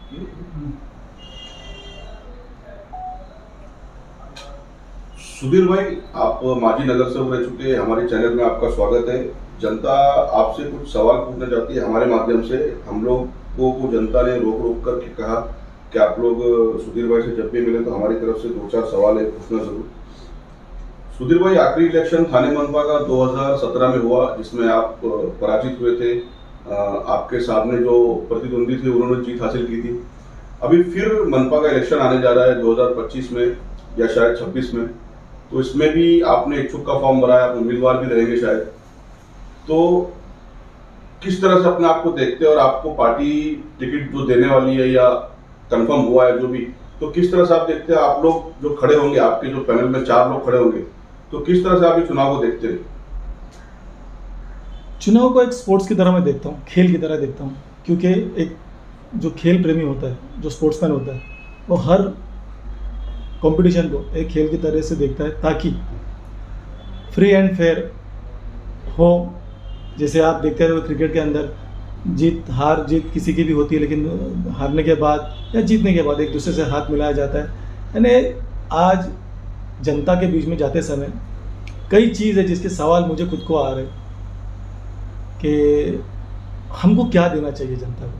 सुधीर भाई, आप माजी नगर सेवक रह चुके हैं। हमारे चैनल में आपका स्वागत है। जनता आपसे कुछ सवाल पूछना चाहती है हमारे माध्यम से। हम लोगों को जनता ने रोक रोक करके कहा कि आप लोग सुधीर भाई से जब भी मिले तो हमारी तरफ से 2-4 सवाल है, पूछना जरूर। सुधीर भाई, आखिरी इलेक्शन थाने मनपा का 2017 में हुआ, जिसमें आप पराजित हुए थे। आपके सामने जो प्रतिद्वंदी थे उन्होंने जीत हासिल की थी। अभी फिर मनपा का इलेक्शन आने जा रहा है 2025 में या शायद 26 में, तो इसमें भी आपने इच्छुक का फॉर्म भराया, आप उम्मीदवार भी रहेंगे शायद। तो किस तरह से अपने आप को देखते हैं और आपको पार्टी टिकट जो देने वाली है या कंफर्म हुआ है जो भी, तो किस तरह से आप देखते हैं? आप लोग जो खड़े होंगे, आपके जो पैनल में 4 लोग खड़े होंगे, तो किस तरह से आप ये चुनाव को देखते हैं? चुनाव को एक स्पोर्ट्स की तरह मैं देखता हूँ, खेल की तरह देखता हूँ। क्योंकि एक जो खेल प्रेमी होता है, जो स्पोर्ट्समैन होता है, वो हर कंपटीशन को एक खेल की तरह से देखता है, ताकि फ्री एंड फेयर हो। जैसे आप देखते रहो क्रिकेट के अंदर हार जीत किसी की भी होती है, लेकिन हारने के बाद या जीतने के बाद एक दूसरे से हाथ मिलाया जाता है। यानी आज जनता के बीच में जाते समय कई चीज़ है जिसके सवाल मुझे खुद को आ रहे कि हमको क्या देना चाहिए जनता को।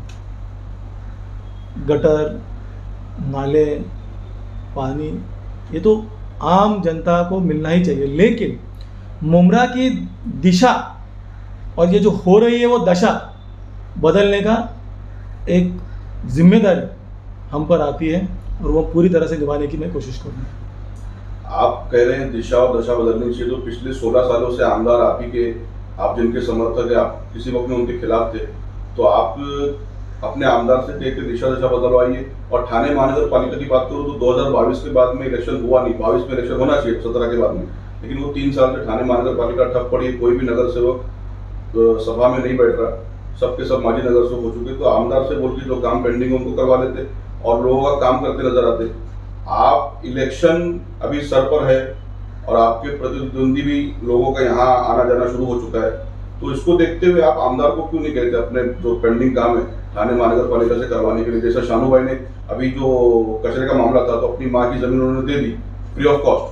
गटर, नाले, पानी, ये तो आम जनता को मिलना ही चाहिए, लेकिन मुमरा की दिशा और ये जो हो रही है वो दशा बदलने का एक जिम्मेदारी हम पर आती है, और वो पूरी तरह से निभाने की मैं कोशिश करूँगा। आप कह रहे हैं दिशा और दशा बदलनी चाहिए, तो पिछले 16 सालों से आमदार आप ही के, आप जिनके समर्थक है, आप किसी वक्त में उनके खिलाफ थे, तो आप अपने आमदार से कह के दिशा दशा बदलवाइए। और थाने महानगर पालिका की बात करूँ तो 2022 के बाद में इलेक्शन हुआ नहीं, 22 में इलेक्शन होना चाहिए 17 के बाद में, लेकिन वो 3 साल से थाने महानगर पालिका ठप पड़ी। कोई भी नगर सेवक सभा में नहीं बैठ रहा, सबके सब माजी नगर सेवक हो चुके। तो आमदार से बोल के जो काम पेंडिंग उनको करवा लेते और लोगों का काम करते नजर आते। आप इलेक्शन अभी सर पर है और आपके प्रतिद्वंदी भी लोगों का यहाँ आना जाना शुरू हो चुका है, तो इसको देखते हुए आप आमदार को क्यों नहीं कहते अपने जो पेंडिंग काम है थाने महानगर पालिका से करवाने के लिए? जैसा शानू भाई ने अभी जो कचरे का मामला था, तो अपनी माँ की जमीन उन्होंने दे दी फ्री ऑफ कॉस्ट,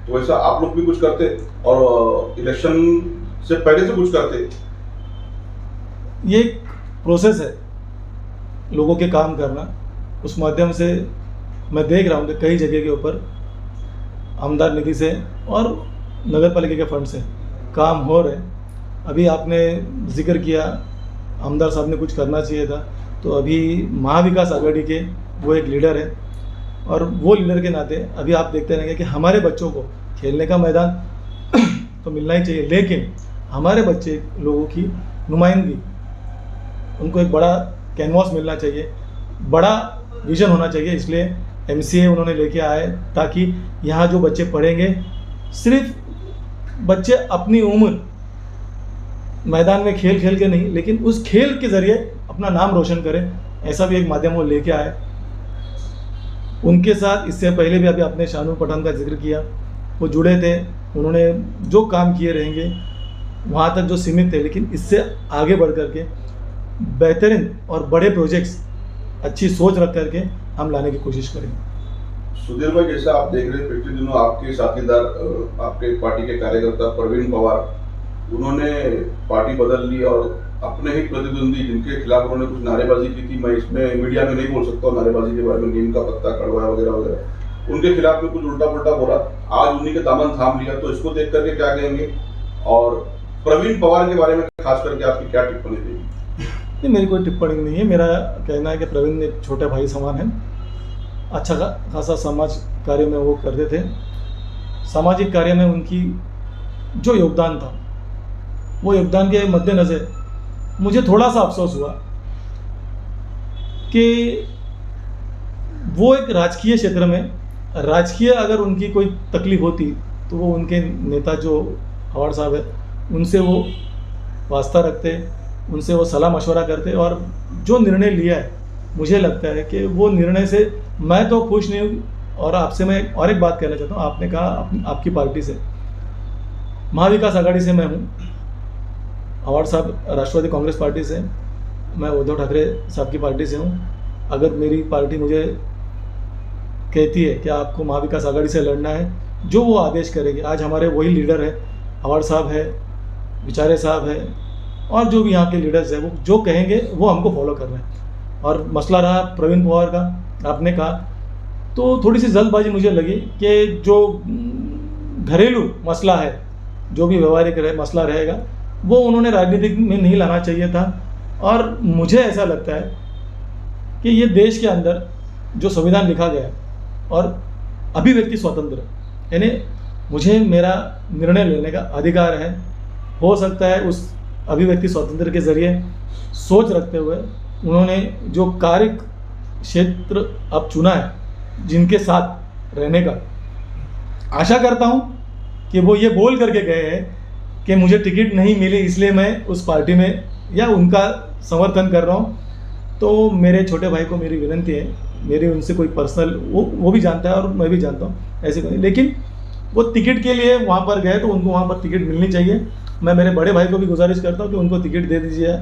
तो वैसा आप लोग भी कुछ करते और इलेक्शन से पहले से कुछ करते। ये एक प्रोसेस है लोगों के काम करना, उस माध्यम से मैं देख रहा हूँ कि कई जगह के ऊपर आमदार निधि से और नगर पालिका के फंड से काम हो रहे। अभी आपने जिक्र किया आमदार साहब ने कुछ करना चाहिए था, तो अभी महाविकास आघाड़ी के वो एक लीडर है, और वो लीडर के नाते अभी आप देखते रहेंगे कि हमारे बच्चों को खेलने का मैदान तो मिलना ही चाहिए, लेकिन हमारे बच्चे लोगों की नुमाइंदगी, उनको एक बड़ा कैनवास मिलना चाहिए, बड़ा विजन होना चाहिए। इसलिए एमसीए उन्होंने लेके आए, ताकि यहाँ जो बच्चे पढ़ेंगे, सिर्फ बच्चे अपनी उम्र मैदान में खेल खेल के नहीं, लेकिन उस खेल के ज़रिए अपना नाम रोशन करें, ऐसा भी एक माध्यम वो लेके आए। उनके साथ इससे पहले भी अभी आपने शानू पठान का जिक्र किया, वो जुड़े थे, उन्होंने जो काम किए रहेंगे वहाँ तक जो सीमित थे, लेकिन इससे आगे बढ़ करके बेहतरीन और बड़े प्रोजेक्ट्स, अच्छी सोच रख करके हम लाने की कोशिश करेंगे। सुधीर भाई, जैसा आप देख रहे हैं पिछले दिनों आपके साथीदार, आपके पार्टी के कार्यकर्ता प्रवीण पवार, उन्होंने पार्टी बदल ली और अपने ही प्रतिद्वंदी जिनके खिलाफ उन्होंने कुछ नारेबाजी की थी, मैं इसमें मीडिया में नहीं बोल सकता नारेबाजी के बारे में, नीम का पत्ता कड़वा वगैरह वगैरह, उनके खिलाफ में कुछ उल्टा पुल्टा बोला, आज उन्हीं के दामन थाम लिया, तो इसको देख करके क्या कहेंगे? और प्रवीण पवार के बारे में खास करके आपकी क्या टिप्पणी थी? नहीं, मेरी कोई टिप्पणी नहीं है। मेरा कहना है कि प्रवीण एक छोटे भाई समान है, अच्छा खासा समाज कार्य में वो करते थे। सामाजिक कार्य में उनकी जो योगदान था, वो योगदान के मद्देनज़र मुझे थोड़ा सा अफसोस हुआ कि वो एक राजकीय क्षेत्र में, राजकीय अगर उनकी कोई तकलीफ होती तो वो उनके नेता जो पवार साहब है उनसे वो वास्ता रखते, उनसे वो सलाह मशवरा करते, और जो निर्णय लिया है मुझे लगता है कि वो निर्णय से मैं तो खुश नहीं हूँ। और आपसे मैं और एक बात कहना चाहता हूँ, आपने कहा आपकी पार्टी से, महाविकास आघाड़ी से मैं हूँ, पवार साहब राष्ट्रवादी कांग्रेस पार्टी से, मैं उद्धव ठाकरे साहब की पार्टी से हूँ, अगर मेरी पार्टी मुझे कहती है कि आपको महाविकास आघाड़ी से लड़ना है, जो वो आदेश करेगी। आज हमारे वही लीडर है, अवार्ड साहब है, विचारे साहब है, और जो भी यहाँ के लीडर्स हैं, वो जो कहेंगे वो हमको फॉलो करना है। और मसला रहा प्रवीण पवार का, आपने कहा, तो थोड़ी सी जल्दबाजी मुझे लगी कि जो घरेलू मसला है, जो भी व्यवहारिक मसला रहेगा, वो उन्होंने राजनीतिक में नहीं लाना चाहिए था। और मुझे ऐसा लगता है कि ये देश के अंदर जो संविधान लिखा गया है और अभिव्यक्ति स्वतंत्र, यानी मुझे मेरा निर्णय लेने का अधिकार है। हो सकता है उस अभिव्यक्ति स्वतंत्र के ज़रिए सोच रखते हुए उन्होंने जो कार्य क्षेत्र अब चुना है, जिनके साथ रहने का, आशा करता हूँ कि वो ये बोल करके गए हैं कि मुझे टिकट नहीं मिली इसलिए मैं उस पार्टी में या उनका समर्थन कर रहा हूँ। तो मेरे छोटे भाई को मेरी विनती है, मेरी उनसे कोई पर्सनल, वो भी जानता है और मैं भी जानता हूँ, ऐसे कोई, लेकिन वो टिकट के लिए वहाँ पर गए तो उनको वहाँ पर टिकट मिलनी चाहिए। मैं मेरे बड़े भाई को भी गुजारिश करता हूँ कि उनको टिकट दे दीजिए,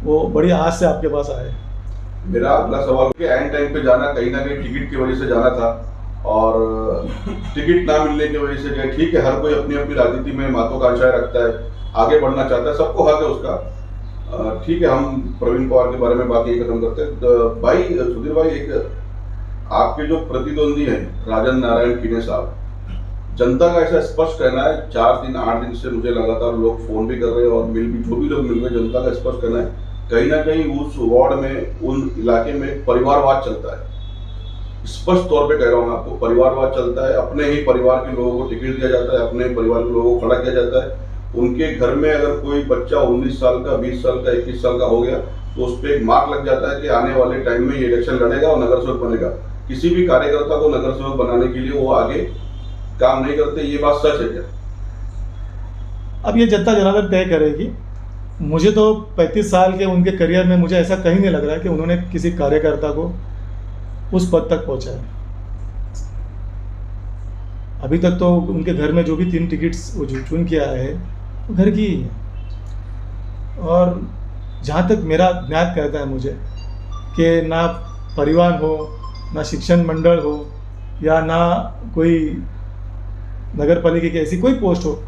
वो बड़ी आस से आपके पास आए। मेरा अगला सवाल कि एंड टाइम पे जाना, कहीं ना कहीं टिकट की वजह से जाना था और टिकट ना मिलने की वजह से गए। ठीक है, हर कोई अपनी अपनी राजनीति में महत्वाकांक्षाएं रखता है, आगे बढ़ना चाहता है, सबको हक है उसका। ठीक है, हम प्रवीण पवार के बारे में बात ये खत्म करते हैं। भाई सुधीर भाई, एक आपके जो प्रतिद्वंदी हैं राजन नारायण किने साहब, जनता का ऐसा स्पष्ट कहना है, 4 दिन 8 दिन से मुझे लगातार लोग फोन भी कर रहे हैं और मिल भी, जो भी लोग मिल रहे हैं, जनता का स्पष्ट कहना है कहीं ना कहीं उस वार्ड में, उन इलाके में परिवारवाद चलता है। स्पष्ट तौर पे कह रहा हूँ मैं आपको, परिवारवाद चलता है। अपने ही परिवार के लोगों को टिकट दिया जाता है, अपने परिवार के लोगों को खड़ा किया जाता है। उनके घर में अगर कोई बच्चा 19 साल का, 20 साल का, 21 साल का हो गया तो उस पर एक मार्क लग जाता है कि आने वाले टाइम में ये इलेक्शन लड़ेगा और नगर सेवक बनेगा। किसी भी कार्यकर्ता को नगर सेवक बनाने के लिए वो आगे काम नहीं करते, ये बात सच है क्या? अब ये जनता जनार्दन तय करेगी। मुझे तो 35 साल के उनके करियर में मुझे ऐसा कहीं नहीं लग रहा है कि उन्होंने किसी कार्यकर्ता को उस पद तक पहुंचाया। अभी तक तो उनके घर में जो भी 3 टिकट्स वो जो चुन के आए हैं, वो घर की ही है। और जहाँ तक मेरा ज्ञात कहता है मुझे कि ना परिवहन हो, ना शिक्षण मंडल हो, या ना कोई नगर पालिका की ऐसी कोई पोस्ट हो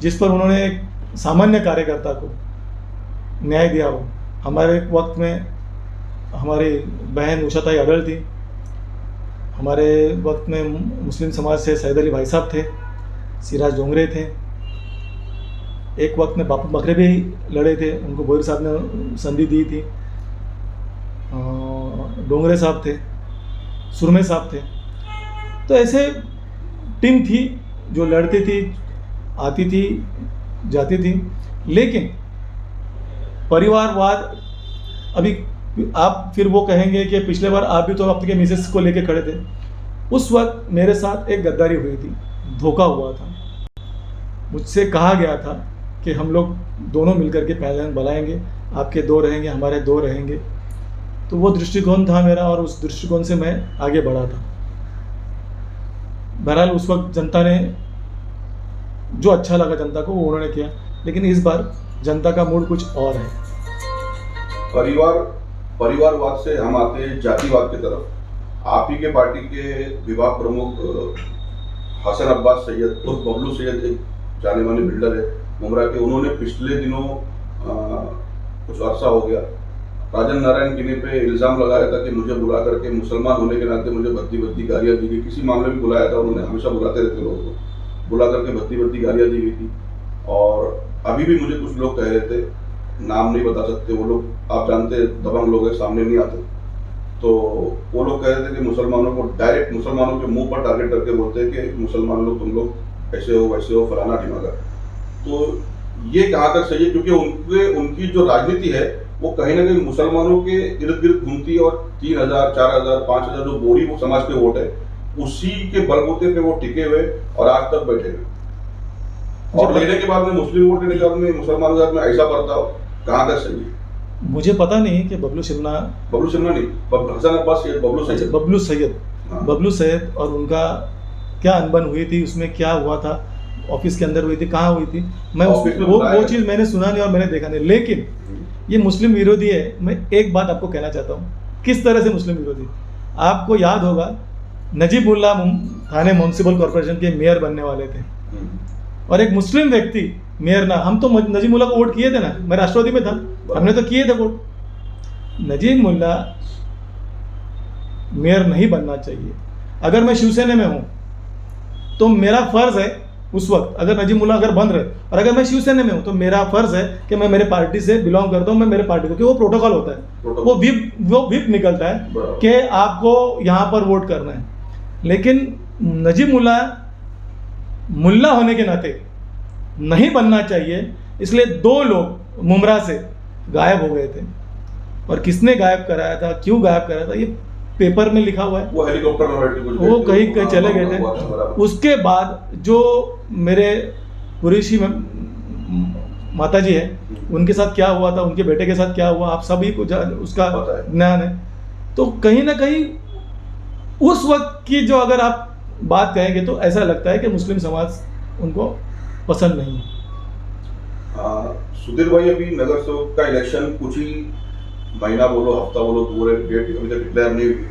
जिस पर उन्होंने एक सामान्य कार्यकर्ता को न्याय दिया हो। हमारे वक्त में हमारी बहन उषाताई अडल थी, हमारे वक्त में मुस्लिम समाज से सैयद अली भाई साहब थे, सिराज डोंगरे थे, एक वक्त में बापू बकरे भी लड़े थे, उनको बोयर साहब ने संधि दी थी, डोंगरे साहब थे, सुरमे साहब थे। तो ऐसे टीम थी जो लड़ती थी, आती थी, जाती थी। लेकिन परिवारवाद, अभी आप फिर वो कहेंगे कि पिछले बार आप भी तो आपके मिसेस को लेके खड़े थे। उस वक्त मेरे साथ एक गद्दारी हुई थी, धोखा हुआ था। मुझसे कहा गया था कि हम लोग दोनों मिलकर के पैनल बनाएंगे, आपके 2 रहेंगे, हमारे 2 रहेंगे। तो वो दृष्टिकोण था मेरा और उस दृष्टिकोण से मैं आगे बढ़ा था। बहरहाल उस वक्त जनता ने जो अच्छा लगा जनता को वो उन्होंने किया, लेकिन इस बार जनता का मूड कुछ और है। परिवारवाद से हम आते हैं जातिवाद की तरफ। आप ही के पार्टी के विभाग प्रमुख हसन अब्बास सैयद और बबलू सैयद, एक जाने माने बिल्डर है मुमरा के, उन्होंने पिछले दिनों कुछ अरसा हो गया राजन नारायण किने पे इल्ज़ाम लगाया था कि मुझे बुला करके, मुसलमान होने के नाते मुझे भद्दी गालियाँ दी गई। किसी मामले में बुलाया था, उन्होंने हमेशा बुलाते रहते लोगों को, बुला करके भद्दी गालियाँ दी गई थी। और अभी भी मुझे कुछ लोग कह रहे थे, नाम नहीं बता सकते, वो लोग आप जानते दबंग लोग हैं, सामने नहीं आते, तो वो लोग कह रहे थे कि मुसलमानों को डायरेक्ट, मुसलमानों के मुंह पर टारगेट करके बोलते हैं कि मुसलमान लोग, तुम लोग ऐसे हो, वैसे हो, फलाना ढिमागा। तो ये कहाँ तक सही है? क्योंकि उनकी जो राजनीति है वो कहीं ना कहीं मुसलमानों के इर्द गिर्द घूमती है और 3000, 4000, 5000 जो बोरी वो समाज के वोट है, उसी के बलबूते पे वो टिके हुए और आज तक बैठे हुए। और लेने के बाद में मुस्लिम वोट लेने के बाद में मुसलमान में ऐसा बर्ताव कहाँ तक सही है? मुझे पता नहीं कि बबलू शिमला नहीं, हसन अब्बास सैयद, बबलू सैयद और उनका क्या अनबन हुई थी, उसमें क्या हुआ था, ऑफिस के अंदर हुई थी, कहाँ हुई थी, मैं वो चीज़ मैंने सुना नहीं और मैंने देखा नहीं। लेकिन ये मुस्लिम विरोधी है। मैं एक बात आपको कहना चाहता हूँ किस तरह से मुस्लिम विरोधी। आपको याद होगा नजीब मुल्ला थाने म्यूनसिपल कॉरपोरेशन के मेयर बनने वाले थे और एक मुस्लिम व्यक्ति मेयर ना, हम तो नजीब मुल्ला को वोट किए थे ना, मैं राष्ट्रवादी में था, हमने तो किए थे वोट। नजीब मुल्ला मेयर नहीं बनना चाहिए। अगर मैं शिवसेना में हूँ तो मेरा फर्ज है उस वक्त, अगर नजीब मुल्ला अगर बन रहे और अगर मैं शिवसेना में हूँ तो मेरा फर्ज है कि मैं मेरे पार्टी से बिलोंग करता हूँ, मैं मेरे पार्टी को, क्योंकि वो प्रोटोकॉल होता है, वो विप निकलता है कि आपको यहाँ पर वोट करना है। लेकिन नजीब मुल्ला होने के नाते नहीं बनना चाहिए, इसलिए 2 लोग मुमरा से गायब हो गए थे। और किसने गायब कराया था, क्यों गायब कराया था, ये पेपर में लिखा हुआ है। वो हेलीकॉप्टर में बैठ के कुछ वो कहीं चले गए थे। उसके बाद जो मेरे पुरुषी माता जी है, उनके साथ क्या हुआ था, उनके बेटे के साथ क्या हुआ, आप सभी को उसका ज्ञान है। तो कहीं ना कहीं उस वक्त की जो अगर आप बात कहेंगे तो ऐसा लगता है कि मुस्लिम समाज उनको पसंद नहीं है। सुधीर भाई, अभी नगर सेवक का इलेक्शन कुछ ही महीना बोलो, हफ्ता बोलो दूर है, डेट अभी तक डिक्लेयर नहीं हुई।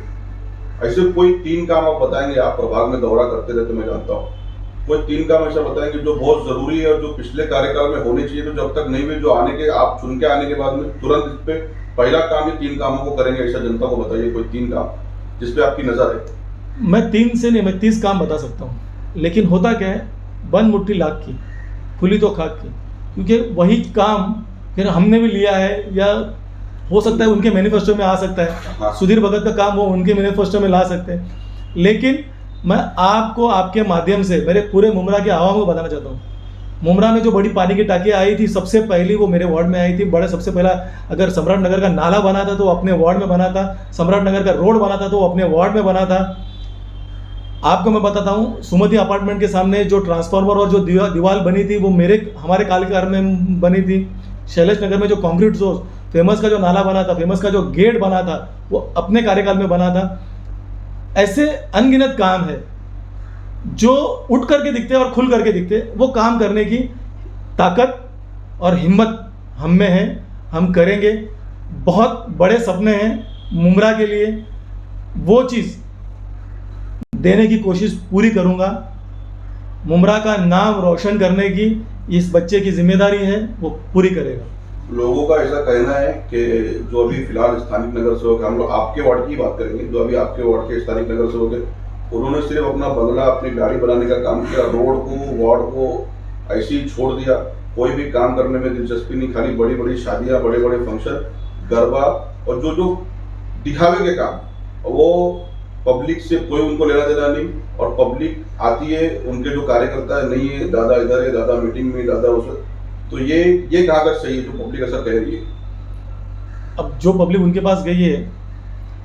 ऐसे कोई 3 काम आप बताएंगे, आप प्रभाग में दौरा करते रहते मैं जानता हूँ, कोई 3 काम ऐसा बताएंगे जो बहुत जरूरी है और जो पिछले कार्यकाल में होने चाहिए, तो जब तक नहीं हुई, जो आने के आप चुन के आने के बाद में तुरंत इस पे पहला काम ये 3 कामों को करेंगे, ऐसा जनता को बताइए कोई 3 काम जिसपे आपकी नजर है। मैं 3 से नहीं, मैं 30 काम बता सकता हूँ, लेकिन होता क्या है, बंद मुट्ठी लाख की खुली तो खाक की, क्योंकि वही काम फिर हमने भी लिया है या हो सकता है उनके मैनिफेस्टो में आ सकता है। हाँ। सुधीर भगत का काम वो उनके मैनिफेस्टो में ला सकते हैं। लेकिन मैं आपको आपके माध्यम से मेरे पूरे मुमरा के आवाम को बताना चाहता हूँ, मुमरा में जो बड़ी पानी की टाँकी आई थी सबसे पहली वो मेरे वार्ड में आई थी। बड़ा सबसे पहला अगर सम्राट नगर का नाला बना था तो वो अपने वार्ड में बना था, सम्राट नगर का रोड बना था तो वो अपने वार्ड में बना था। आपको मैं बताता हूँ, सुमति अपार्टमेंट के सामने जो ट्रांसफार्मर और जो दीवार बनी थी वो हमारे कार्यकाल में बनी थी। शैलेश नगर में जो कंक्रीट सोर्स फेमस का जो नाला बना था, फेमस का जो गेट बना था, वो अपने कार्यकाल में बना था। ऐसे अनगिनत काम है जो उठ करके दिखते और खुल करके दिखते। वो काम करने की ताकत और हिम्मत हम में है, हम करेंगे। बहुत बड़े सपने हैं मुमरा के लिए, वो चीज़ देने की कोशिश पूरी करूंगा। मुमरा का नाम रोशन करने की इस बच्चे की जिम्मेदारी है, वो पूरी करेगा। लोगों का ऐसा कहना है कि जो अभी फिलहाल स्थानिक नगर सेवक, हम लोग आपके वार्ड की बात करेंगे, जो अभी आपके वार्ड के स्थानिक नगर सेवक है, उन्होंने सिर्फ अपना बंगला, अपनी गाड़ी बनाने का काम किया, रोड को, वार्ड को ऐसे ही छोड़ दिया। कोई भी काम करने में दिलचस्पी नहीं, खाली बड़ी बड़ी शादियाँ, बड़े बड़े फंक्शन, गरबा और जो दिखावे के काम, वो पब्लिक से कोई उनको लेना देना नहीं। और पब्लिक आती है, उनके जो कार्यकर्ता है, नहीं है दादा इधर है, दादा मीटिंग में, दादा उस, तो ये कहाँ तक सही है जो पब्लिक ऐसा कह रही है? अब जो पब्लिक उनके पास गई है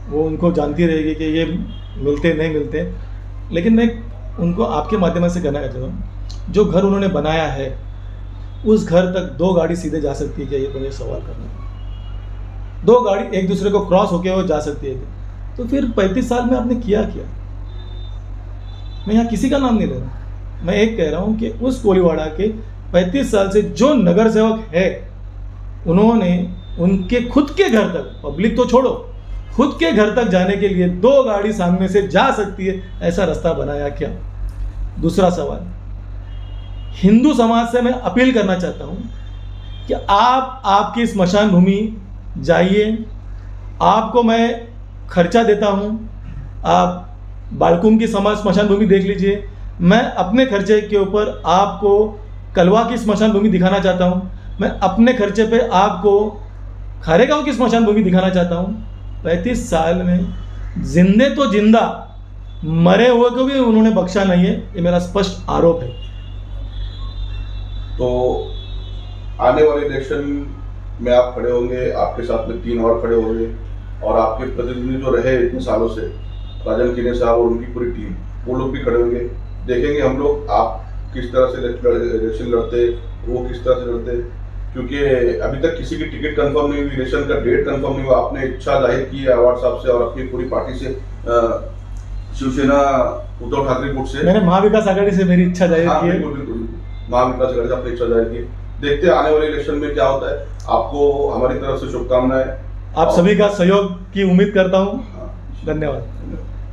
वो उनको जानती रहेगी कि ये मिलते नहीं मिलते। लेकिन मैं उनको आपके माध्यम से कहना चाहता हूँ, जो घर उन्होंने बनाया है उस घर तक 2 गाड़ी सीधे जा सकती है क्या, ये मुझे सवाल करना है। 2 गाड़ी एक दूसरे को क्रॉस होके वो जा सकती है, तो फिर 35 साल में आपने किया क्या? मैं यहाँ किसी का नाम नहीं ले रहा, मैं एक कह रहा हूँ कि उस कोलीवाड़ा के 35 साल से जो नगर सेवक है, उन्होंने उनके खुद के घर तक, पब्लिक तो छोड़ो, खुद के घर तक जाने के लिए 2 गाड़ी सामने से जा सकती है, ऐसा रास्ता बनाया क्या? दूसरा सवाल, हिंदू समाज से मैं अपील करना चाहता हूँ कि आप आपकी स्मशान भूमि जाइए, आपको मैं खर्चा देता हूँ, आप बालकुम की स्मशान भूमि देख लीजिए। मैं अपने खर्चे के ऊपर आपको कलवा की स्मशान भूमि दिखाना चाहता हूँ, मैं अपने खर्चे पे आपको खारेगांव की स्मशान भूमि दिखाना चाहता हूँ। 35 साल में जिंदे तो जिंदा, मरे हुए को भी उन्होंने बख्शा नहीं है, ये मेरा स्पष्ट आरोप है। तो आने वाले इलेक्शन में आप खड़े होंगे, आपके साथ में 3 और खड़े होंगे, और आपके प्रतिनिधि जो रहे इतने सालों से, राजन किने साहब और उनकी पूरी टीम, वो लोग भी खड़े होंगे। देखेंगे हम लोग आप किस तरह से इलेक्शन लड़ते, वो किस तरह से लड़ते, क्योंकि अभी तक किसी की टिकट कंफर्म नहीं हुई, इलेक्शन का डेट कंफर्म नहीं हुआ। आपने इच्छा जाहिर की है अवार्ड साहब से और अपनी पूरी पार्टी से, शिवसेना उद्धव ठाकरे गुट से, मैंने महाविकास आघाड़ी से मेरी इच्छा जाहिर की है। बिल्कुल महाविकास आघाड़ी से अपनी इच्छा जाहिर की। देखते हैं आने वाले इलेक्शन में क्या होता है। आपको हमारी तरफ से शुभकामनाएं। आप सभी का सहयोग की उम्मीद करता हूँ। हाँ, धन्यवाद। धन्यवाद।